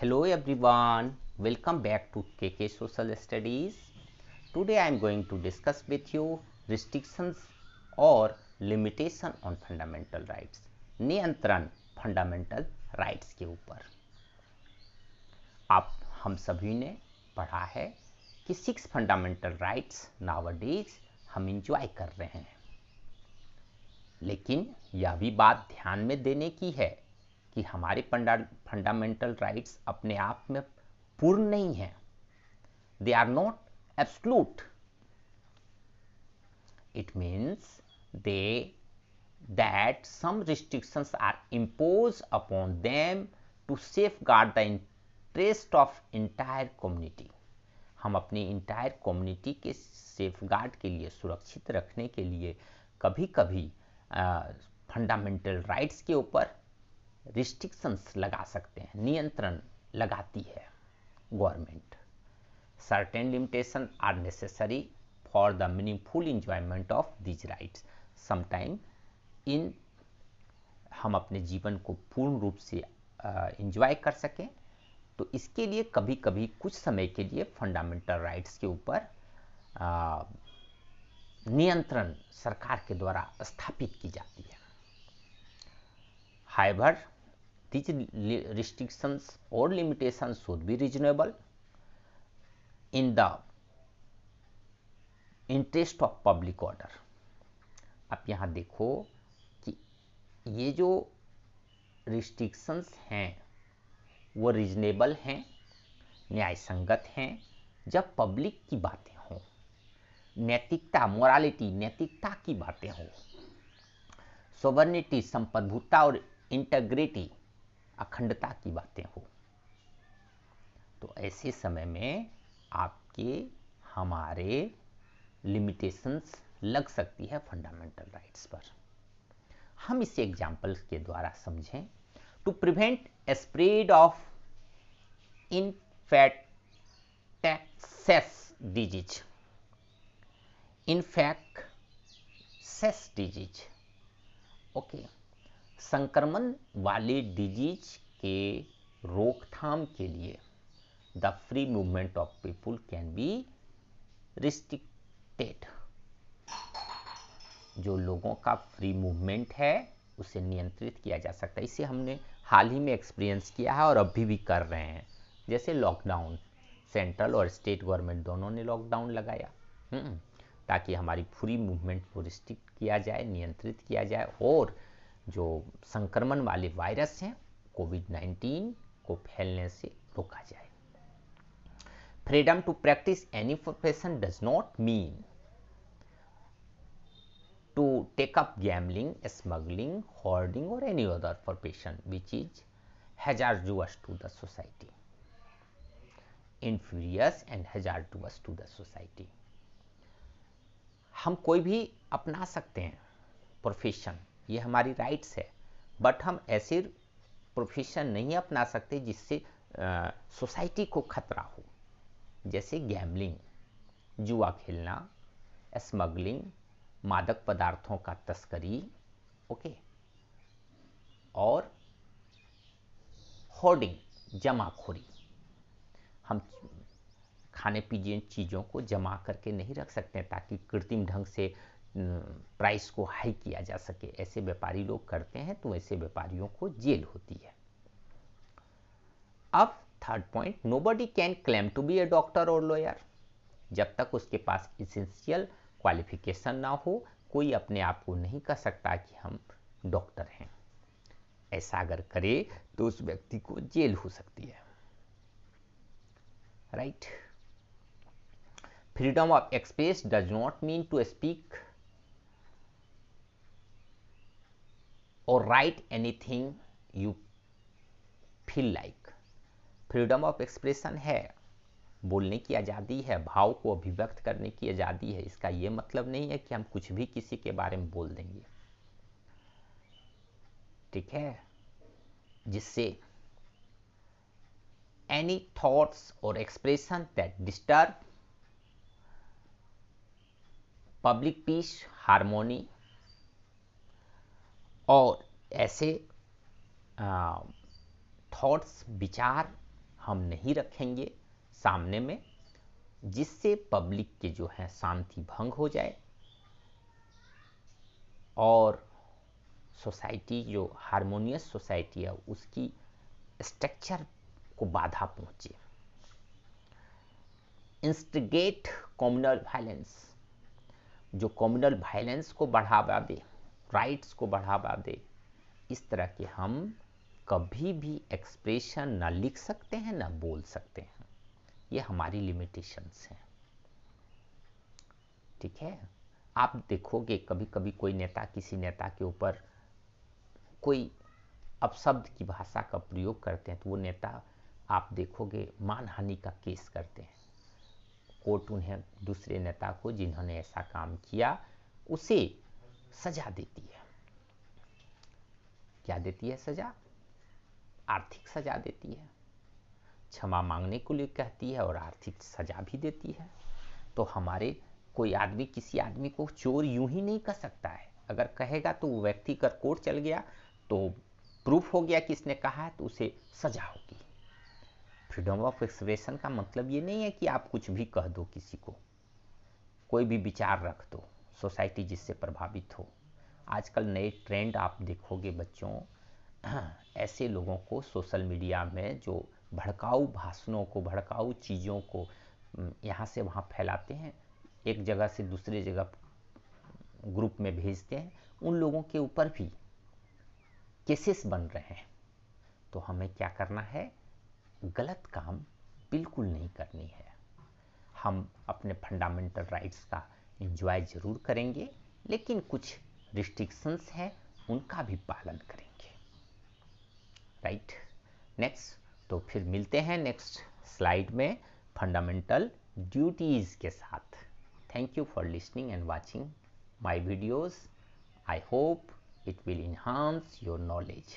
Hello everyone, welcome back to KK Social Studies. Today I am going to discuss with you restrictions or limitation on fundamental rights. नियंत्रण fundamental rights के ऊपर। आप हम सभी ने पढ़ा है कि 6 फंडामेंटल राइट्स नाउअडेज हम इंजॉय कर रहे हैं, लेकिन यह भी बात ध्यान में देने की है कि हमारे फंडामेंटल राइट्स अपने आप में पूर्ण नहीं हैं। They are not absolute. It means that some restrictions are imposed upon them to safeguard the interest of entire community. हम अपनी इंटायर कम्युनिटी के सेफगार्ड के लिए, सुरक्षित रखने के लिए कभी कभी फंडामेंटल राइट्स के ऊपर रिस्ट्रिक्शंस लगा सकते हैं, नियंत्रण लगाती है government. Certain limitation are necessary for the meaningful enjoyment of these rights. Sometime हम अपने जीवन को पूर्ण रूप से इंजॉय कर सकें, तो इसके लिए कभी कभी कुछ समय के लिए फंडामेंटल राइट्स के ऊपर नियंत्रण सरकार के द्वारा स्थापित की जाती है। However, these restrictions or limitations should be reasonable in the interest of public order. अब यहाँ देखो कि ये जो रिस्ट्रिक्शंस हैं वो रीजनेबल हैं, न्याय संगत हैं जब पब्लिक की बातें हों, नैतिकता, मोरालिटी, नैतिकता की बातें हों, सोवर्निटी, संप्रभुता और इंटीग्रिटी, अखंडता की बातें हो। तो ऐसे समय में आपके हमारे लिमिटेशंस लग सकती है फंडामेंटल राइट्स पर। हम इसे एग्जाम्पल्स के द्वारा समझें। To prevent spread of infectious disease, infectious disease, okay, संक्रमण वाले डिजीज के रोकथाम के लिए the free movement of people can be restricted. जो लोगों का फ्री मूवमेंट है उसे नियंत्रित किया जा सकता है। इसे हमने हाल ही में एक्सपीरियंस किया है और अभी भी कर रहे हैं। जैसे लॉकडाउन, सेंट्रल और स्टेट गवर्नमेंट दोनों ने लॉकडाउन लगाया ताकि हमारी फ्री मूवमेंट को रिस्ट्रिक्ट किया जाए, नियंत्रित किया जाए और जो संक्रमण वाले वायरस हैं कोविड-19 को फैलने से रोका जाए। Freedom to practice any profession does not mean to take up gambling, smuggling, hoarding और any other profession which is hazardous to the society, injurious and hazardous to the society. हम कोई भी अपना सकते हैं प्रोफेशन, ये हमारी राइट्स है, बट हम ऐसे प्रोफेशन नहीं अपना सकते जिससे सोसाइटी को खतरा हो। जैसे गैम्बलिंग, जुआ खेलना, स्मगलिंग, मादक पदार्थों का तस्करी, ओके, और होर्डिंग, जमाखोरी। हम खाने पीने चीज़ों को जमा करके नहीं रख सकते ताकि कृत्रिम ढंग से प्राइस को हाई किया जा सके। ऐसे व्यापारी लोग करते हैं तो ऐसे व्यापारियों को जेल होती है। अब third point, nobody can claim to be a doctor और लॉयर। जब तक उसके पास इसेंशियल क्वालिफिकेशन ना हो, कोई अपने आप को नहीं कह सकता कि हम डॉक्टर हैं। ऐसा अगर करे तो उस व्यक्ति को जेल हो सकती है, right. Freedom of express does not mean to speak और write anything you feel like. Freedom of expression है, बोलने की आज़ादी है, भाव को अभिव्यक्त करने की आज़ादी है। इसका यह मतलब नहीं है कि हम कुछ भी किसी के बारे में बोल देंगे, ठीक है, जिससे एनी थॉट्स और expression that disturb public piece, harmony, और ऐसे थॉट्स, विचार हम नहीं रखेंगे सामने में, जिससे पब्लिक के जो है शांति भंग हो जाए और सोसाइटी जो हारमोनियस सोसाइटी है उसकी स्ट्रक्चर को बाधा पहुंचे। इंस्टिगेट कम्युनल वायलेंस, जो कम्युनल वायलेंस को बढ़ावा दे, राइट्स को बढ़ावा दे, इस तरह के हम कभी भी एक्सप्रेशन ना लिख सकते हैं ना बोल सकते हैं। ये हमारी लिमिटेशंस हैं। ठीक है, आप देखोगे कभी कभी कोई नेता किसी नेता के ऊपर कोई अपशब्द की भाषा का प्रयोग करते हैं तो वो नेता आप देखोगे मानहानि का केस करते हैं। कोर्ट उन्हें दूसरे नेता को जिन्होंने ऐसा काम किया उसे सजा देती है। क्या देती है सजा? आर्थिक सजा देती है, क्षमा मांगने को लिए कहती है और आर्थिक सजा भी देती है। तो हमारे कोई आदमी किसी आदमी को चोर यूं ही नहीं कह सकता है। अगर कहेगा तो वो व्यक्ति अगर कोर्ट चल गया तो प्रूफ हो गया कि इसने कहा है तो उसे सजा होगी। फ्रीडम ऑफ एक्सप्रेशन का मतलब ये नहीं है कि आप कुछ भी कह दो, किसी को कोई भी विचार रख दो, सोसाइटी जिससे प्रभावित हो। आजकल नए ट्रेंड आप देखोगे बच्चों, ऐसे लोगों को सोशल मीडिया में जो भड़काऊ भाषणों को, भड़काऊ चीज़ों को यहाँ से वहाँ फैलाते हैं, एक जगह से दूसरे जगह ग्रुप में भेजते हैं, उन लोगों के ऊपर भी केसेस बन रहे हैं। तो हमें क्या करना है? गलत काम बिल्कुल नहीं करनी है। हम अपने फंडामेंटल राइट्स का एंजॉय जरूर करेंगे, लेकिन कुछ रिस्ट्रिक्शंस हैं उनका भी पालन करेंगे। राइट, नेक्स्ट, तो फिर मिलते हैं नेक्स्ट स्लाइड में फंडामेंटल ड्यूटीज के साथ। Thank you for listening and watching my videos. I hope it will enhance your knowledge.